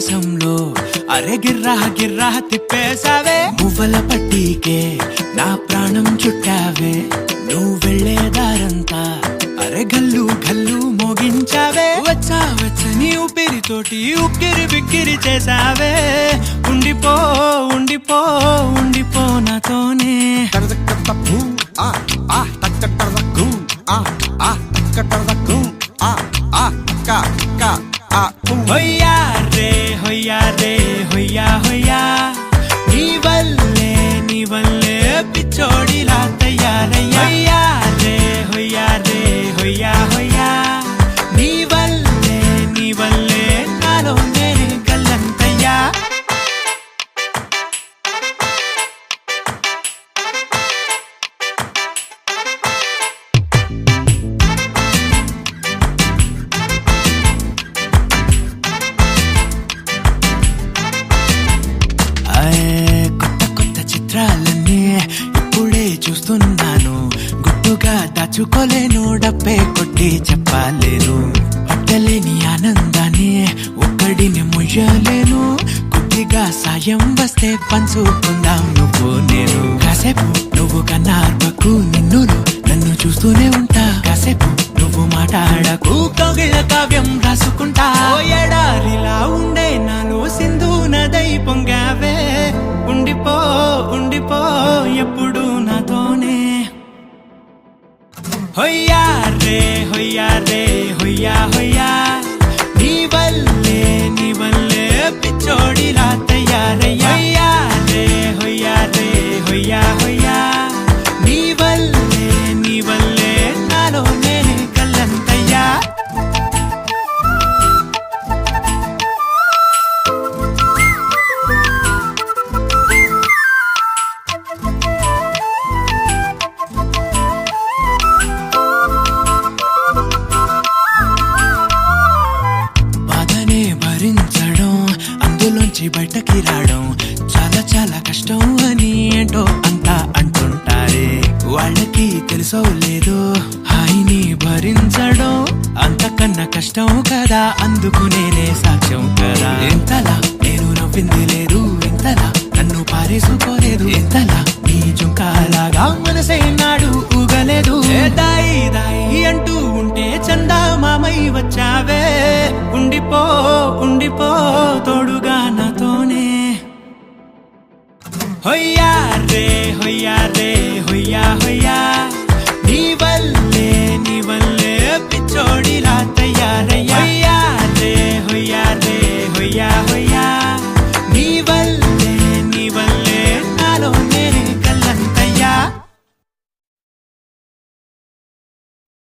ఆకాశంలో అరే గిర్రా గిర్రా తిప్పేసావే మువ్వల పట్టీకే నా ప్రాణం చుట్టావే నువ్వు వెళ్లే దారంతా అరే గల్లు గల్లు మోగించావే వచ్చా వచ్చని ఊపిరితోటి ఉక్కిరి బిక్కిరి చేసావే ఉండిపో ఉండిపో ఉండిపో నాతోనే హొయ్యా రే హొయ్యా రే హొయ్యా హొయ్యా నీ వల్లే పిచ్చోడిలా తయారయ్యా రే హొయ్యా రే హొయ్యా హొయ్యా నీ వల్లే నాలో నేనే గల్లంతయ్యా కొత్త కొత్త చిత్రాలన్నీ ఇప్పుడే చూస్తున్నాను గుట్టుగా దాచుకోలేను డబ్బే కొట్టి చెప్పలేను పట్టలేని ఆనందాన్ని ఒక్కడిని మొయ్యలేను కొద్దిగా సాయం వస్తే పంచుకుందాం నువ్వు నేను కాసేపు నువ్వు కన్నార్పకు నిన్నులు నన్ను చూస్తూనే ఉంటా కాసేపు నువ్వు మాట్లాడకు కౌగిళ్ళ కావ్యం రాసుకుంటా ఎడారిలా ఉండే నాలో సింధు నదై పొంగావే ఉండిపో ఉండిపో ఎప్పుడు నాతోనే హొయ్యా రే హొయ్యా రే హొయ్యా హొయ్యా నీ వల్లే పిచ్చోడిలా తయారయ్యా రే హొయ్యా రే హొయ్యా హొయ్యా నీ వల్లే నాలో నేనే కల్లంతయ్యా భరించడం అందులోంచి బయటకి రావడం చాలా చాలా కష్టం అని ఏంటో అంతా అంటుంటారే వాళ్ళకి తెలుసో లేదో హాయిని భరించడం అంతకన్నా కష్టం కదా అందుకు నేనే సాక్ష్యం కదా ఎంతలా నేను నవ్వింది లేదు ఎంతలా నన్ను పారేసుకోలేదు ఎంతలా నీ జుంకాలాగా మనసే నాడు ఊగలేదు దాయి దాయి అంటూ ఉంటే చందా మామై వచ్చావే ఉండిపో ఉండిపో తోడుగా నాతోనే హొయ్యా రే హొయ్యా రే హొయ్యా హొయ్యా